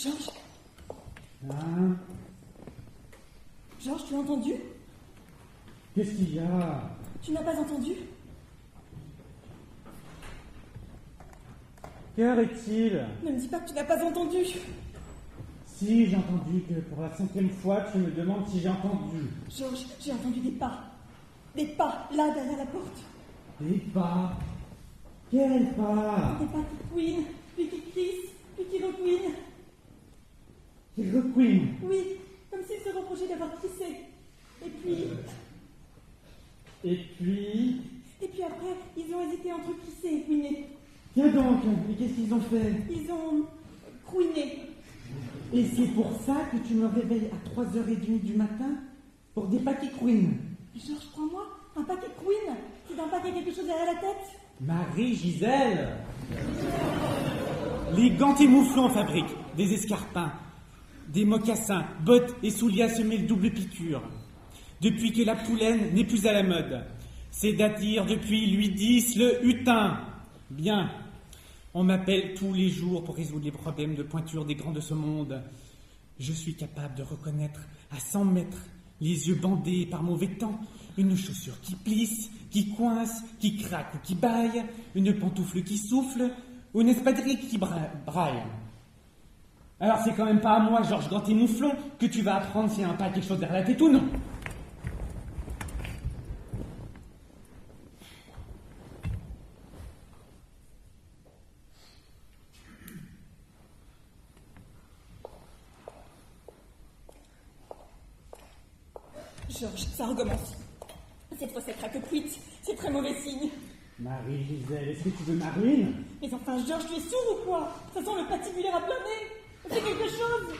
Georges? Hein? Georges, tu as entendu? Qu'est-ce qu'il y a? Tu n'as pas entendu? Qu'heure est-il? Ne me dis pas que tu n'as pas entendu. Si, j'ai entendu que pour la 5e fois, tu me demandes si j'ai entendu. Georges, j'ai entendu des pas. Des pas, là, derrière la porte. Des pas? Quels pas? Des pas qui couinent, puis qui crissent, puis qui recouinent. Qui recouinent? Oui, comme s'ils se reprochaient d'avoir crissé. Et puis... Et puis après, ils ont hésité entre crisser et couiner. Tiens donc, et qu'est-ce qu'ils ont fait? Ils ont... couiné. Et c'est pour ça que tu me réveilles à 3h30 du matin? Pour des pas qui couinent? Georges, crois-moi, un pas qui couine, c'est d'un pas qui a quelque chose derrière la tête. Marie-Gisèle! Les gantiers mouflons fabriquent des escarpins, des mocassins, bottes et souliers à semer le double piqûre. Depuis que la poulaine n'est plus à la mode. C'est-à-dire depuis Louis X le hutin. Bien. On m'appelle tous les jours pour résoudre les problèmes de pointure des grands de ce monde. Je suis capable de reconnaître à 100 mètres, les yeux bandés par mauvais temps, une chaussure qui plisse, qui coince, qui craque ou qui baille, une pantoufle qui souffle, ou une espadrille qui braille. Alors c'est quand même pas à moi, Georges Gantier Mouflon, que tu vas apprendre s'il y a un pas quelque chose derrière la tête ou non. Georges, ça recommence. Cette fois, c'est craque-cuite. C'est très mauvais signe. Marie-Gisèle, est-ce que tu veux ma ruine? Mais enfin, Georges, tu es sourd ou quoi? Ça sent le patibulaire à plein nez. Fais quelque chose.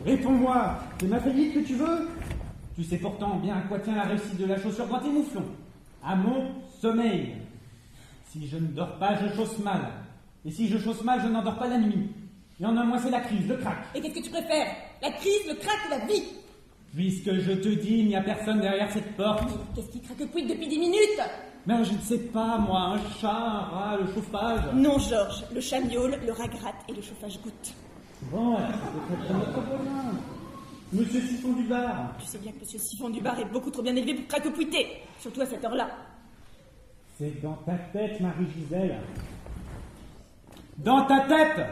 Réponds-moi, c'est ma faillite que tu veux? Tu sais pourtant bien à quoi tient la réussite de la chaussure Gantier Mouflon. À mon sommeil. Si je ne dors pas, je chausse mal. Et si je chausse mal, je n'endors pas la nuit. Et en un mois, c'est la crise, le crack. Et qu'est-ce que tu préfères? La crise, le crack ou la vie? Puisque je te dis, il n'y a personne derrière cette porte. Mais qu'est-ce qui craque-cuite depuis 10 minutes? Mais je ne sais pas, moi, un chat, un rat, le chauffage. Non, Georges, le chat miaule, le rat gratte et le chauffage goûte. Bon, c'est notre problème. Monsieur Siphon du bar. Tu sais bien que Monsieur Siphon du bar est beaucoup trop bien élevé pour craque-cuiter, surtout à cette heure-là. C'est dans ta tête, Marie-Gisèle. Dans ta tête!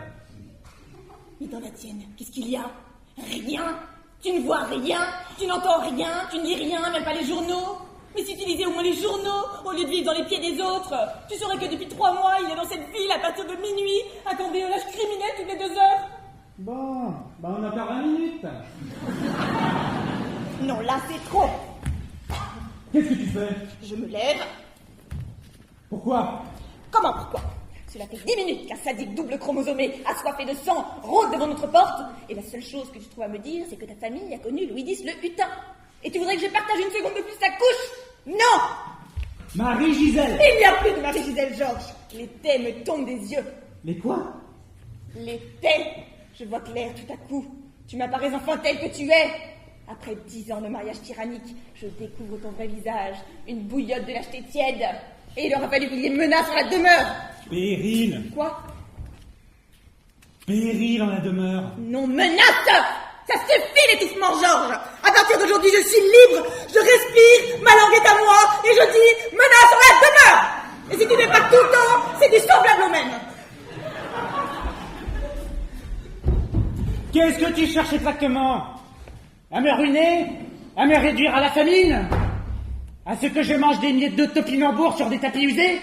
Mais dans la tienne, qu'est-ce qu'il y a? Rien. Tu ne vois rien, tu n'entends rien, tu ne lis rien, même pas les journaux. Mais si tu lisais au moins les journaux, au lieu de vivre dans les pieds des autres, tu saurais que depuis 3 mois, il est dans cette ville à partir de minuit, un cambriolage criminel toutes les 2 heures. Bon, bah on a encore 20 minutes. Non, là, c'est trop. Qu'est-ce que tu fais? Je me lève. Pourquoi? Comment, pourquoi? Cela fait 10 minutes qu'un sadique double chromosomé, assoiffé de sang, rôde devant notre porte, et la seule chose que tu trouves à me dire, c'est que ta famille a connu Louis X le hutin. Et tu voudrais que je partage une seconde de plus ta couche? Non! Marie-Gisèle! Il n'y a plus de Marie-Gisèle, Georges. Les taits me tombent des yeux. Les quoi? Les taits. Je vois clair tout à coup. Tu m'apparais enfin tel que tu es. Après 10 ans de mariage tyrannique, je découvre ton vrai visage, une bouillotte de lâcheté tiède. Et il aura fallu qu'il y ait menace en la demeure. Péril. Quoi? Péril en la demeure. Non, menace! Ça suffit l'étouffement, Georges! À partir d'aujourd'hui, je suis libre, je respire, ma langue est à moi, et je dis menace en la demeure! Et si tu n'es pas tout le temps, c'est du semblable au même. Qu'est-ce que tu cherches exactement? À me ruiner? À me réduire à la famine? À ce que je mange des miettes de topinambour sur des tapis usés?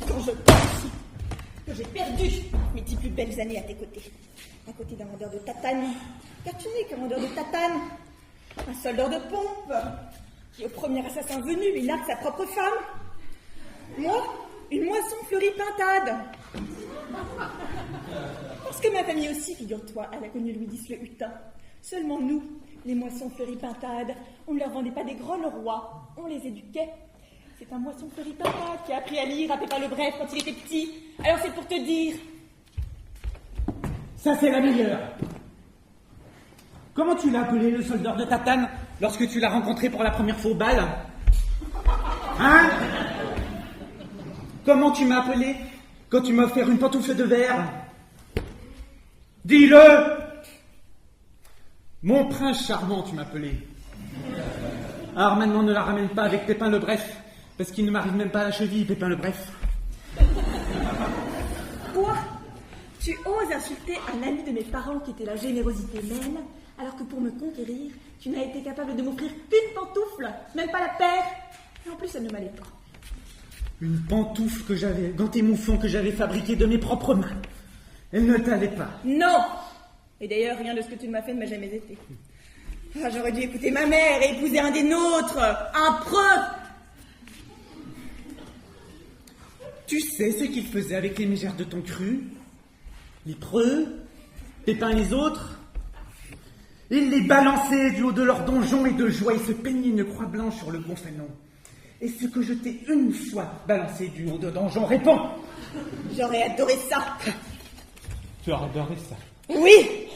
Quand je pense que j'ai perdu mes 10 plus belles années à tes côtés, à côté d'un vendeur de tatane, car tu n'es qu'un vendeur de tatane, un soldeur de pompe, qui au premier assassin venu lui nargue sa propre femme. Moi, une moisson fleurie pintade. Parce que ma famille aussi, figure-toi, elle a connu Louis X le hutin. Seulement nous, les moissons fleuries pintades, on ne leur vendait pas des grolles rois, on les éduquait. C'est un moisson fleurie pintade qui a appris à lire à Pépin le Bref quand il était petit. Alors c'est pour te dire... Ça, c'est la meilleure. Comment tu l'as appelé, le soldeur de tatane, lorsque tu l'as rencontré pour la première fois au bal? Hein? Comment tu m'as appelé? quand tu m'as offert une pantoufle de verre. Dis-le! Mon prince charmant, tu m'appelais. Alors maintenant, ne la ramène pas avec Pépin le Bref, parce qu'il ne m'arrive même pas à la cheville, Pépin le Bref. Quoi? Tu oses insulter un ami de mes parents qui était la générosité même, alors que pour me conquérir, tu n'as été capable de m'offrir qu'une pantoufle, même pas la paire. Et en plus, elle ne m'allait pas. Une pantoufle que j'avais, gantée mouflon que j'avais fabriquée de mes propres mains. Elle ne t'allait pas. Non! Et d'ailleurs, rien de ce que tu m'as fait ne m'a jamais été. Ah, j'aurais dû écouter ma mère et épouser un des nôtres, un preux. Tu sais ce qu'il faisait avec les mégères de ton cru? Les preux, Pépin les autres? Il les balançait du haut de leur donjon et de joie, il se peignait une croix blanche sur le gonfalon. Est-ce que je t'ai une fois balancé du haut de donjon? Réponds! J'aurais adoré ça. Tu as adoré ça? Oui!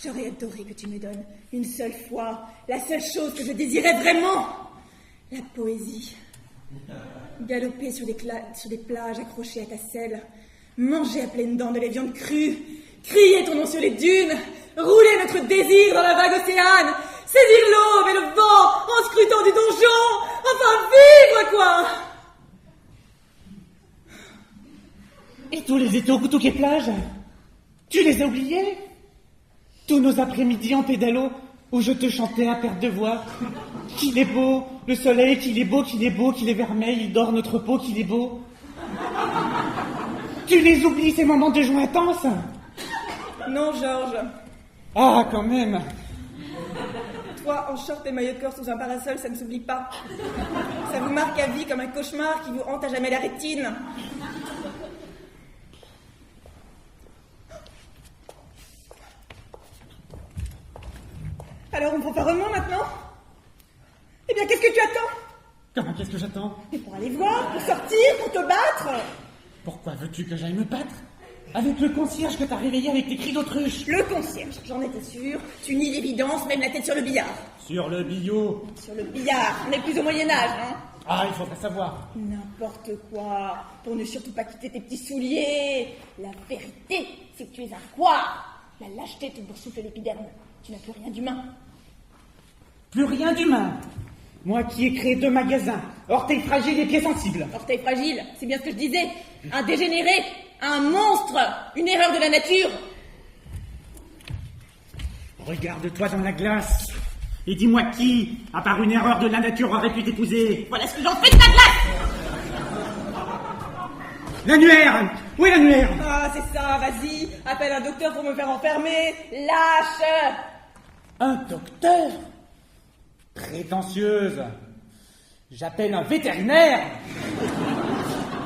J'aurais adoré que tu me donnes une seule fois la seule chose que je désirais vraiment. La poésie. Galoper sur des plages accrochées à ta selle. Manger à pleines dents de la viande crue. Crier ton nom sur les dunes. Rouler notre désir dans la vague océane. Saisir l'aube et le vent en scrutant du donjon. Enfin, vivre, quoi! Et tous les étaux, couteaux et plages? Tu les as oubliés? Tous nos après-midi en pédalo, où je te chantais à perte de voix. Qu'il est beau, le soleil, qu'il est beau, qu'il est beau, qu'il est vermeil, il dort notre peau, qu'il est beau. Tu les oublies, ces moments de joie intense? Non, Georges. Ah, quand même. Toi, en short et maillot de corps sous un parasol, ça ne s'oublie pas. Ça vous marque à vie comme un cauchemar qui vous hante à jamais la rétine. Alors, on prend pas vraiment maintenant? Eh bien, qu'est-ce que tu attends? Comment, qu'est-ce que j'attends? Mais pour aller voir, pour sortir, pour te battre? Pourquoi veux-tu que j'aille me battre? Avec le concierge que t'as réveillé avec tes cris d'autruche. Le concierge, j'en étais sûre. Tu nies l'évidence, même la tête sur le billard. Sur le billot. Sur le billard, on n'est plus au Moyen-Âge, hein? Ah, il faudrait savoir. N'importe quoi, pour ne surtout pas quitter tes petits souliers. La vérité, c'est que tu es un quoi? La lâcheté te boursoufle l'épiderme. Tu n'as plus rien d'humain. Plus rien d'humain. Moi qui ai créé 2 magasins, orteils fragiles et pieds sensibles. Orteil fragile, c'est bien ce que je disais. Un dégénéré, un monstre, une erreur de la nature. Regarde-toi dans la glace et dis-moi qui, à part une erreur de la nature, aurait pu t'épouser. Voilà ce que j'en fais de ta glace. L'annuaire! Où est l'annuaire? Ah, c'est ça, vas-y, appelle un docteur pour me faire enfermer. Lâche. Un docteur? Prétentieuse. J'appelle un vétérinaire.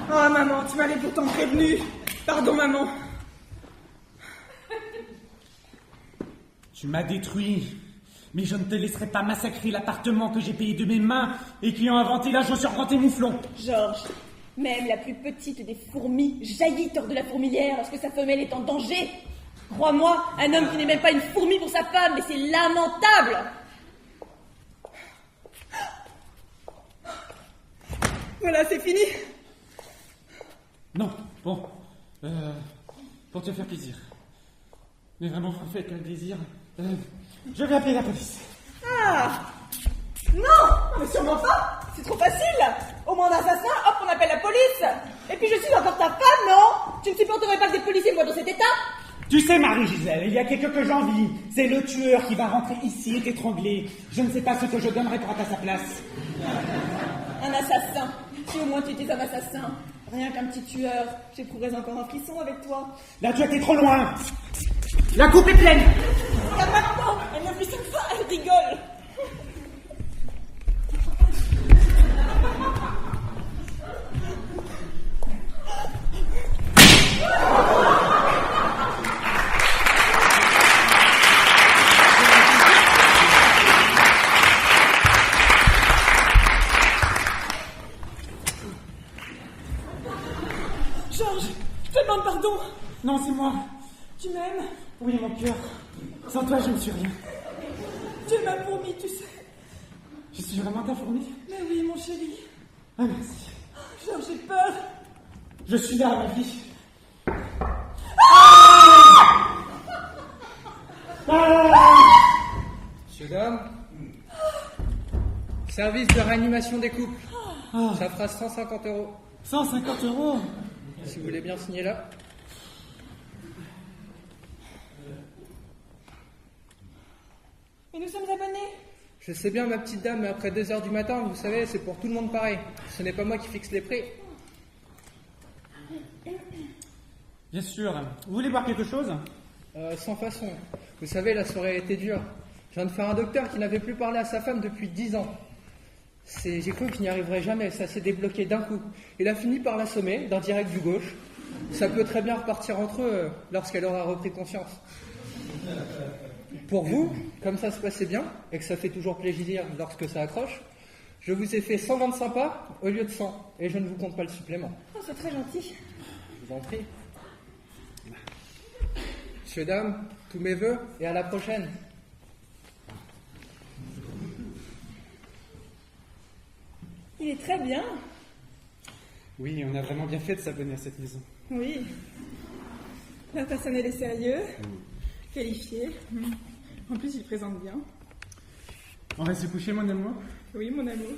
Oh, maman, tu m'avais pourtant prévenu. Pardon, maman. Tu m'as détruit, mais je ne te laisserai pas massacrer l'appartement que j'ai payé de mes mains et qui ont inventé la chaussure gantée mouflon. Georges, même la plus petite des fourmis jaillit hors de la fourmilière lorsque sa femelle est en danger. Crois-moi, un homme qui n'est même pas une fourmi pour sa femme, mais c'est lamentable. Voilà, c'est fini. Non, bon, pour te faire plaisir. Mais vraiment, faites le désir. Je vais appeler la police. Ah non, mais sûrement pas. C'est trop facile. Au moins d'assassin, hop, on appelle la police. Et puis je suis encore ta femme, non? Tu ne supporterais pas que des policiers me voient dans cet état? Tu sais, Marie-Gisèle, il y a quelques que j'envie. C'est le tueur qui va rentrer ici et t'étrangler. Je ne sais pas ce que je donnerais pour être à sa place. Un assassin. Si au moins tu étais un assassin. Rien qu'un petit tueur. J'éprouverais encore un frisson avec toi. Là, tu as été trop loin. La coupe est pleine. Regarde maintenant. Elle m'a fait cette fois, elle rigole. Georges, je te demande pardon. Non, c'est moi. Tu m'aimes? Oui, mon cœur. Sans toi, je ne suis rien. Tu m'as fourmi, tu sais. Je suis vraiment ta fourmi? Mais oui, mon chéri. Ah, merci. Georges, j'ai peur. Je suis là, ma vie. Messieurs, dames, service de réanimation des couples. Ça fera 150 €. 150 €. Si vous voulez bien signer là. Mais nous sommes abonnés. Je sais bien, ma petite dame, mais après 2 heures du matin, vous savez, c'est pour tout le monde pareil. Ce n'est pas moi qui fixe les prix. Bien sûr. Vous voulez boire quelque chose? Sans façon. Vous savez, la soirée a été dure. Je viens de faire un docteur qui n'avait plus parlé à sa femme depuis 10 ans. J'ai cru qu'il n'y arriverait jamais, ça s'est débloqué d'un coup. Il a fini par l'assommer, d'un direct du gauche. Ça peut très bien repartir entre eux lorsqu'elle aura repris conscience. Pour vous, comme ça se passait bien, et que ça fait toujours plaisir lorsque ça accroche, je vous ai fait 125 pas au lieu de 100, et je ne vous compte pas le supplément. Oh, c'est très gentil. Je vous en prie. Messieurs, dames, tous mes vœux, et à la prochaine. Il est très bien. Oui, on a vraiment bien fait de s'abonner à cette maison. Oui. Le personnel est sérieux, qualifié. En plus, il présente bien. On va se coucher, mon amour? Oui, mon amour.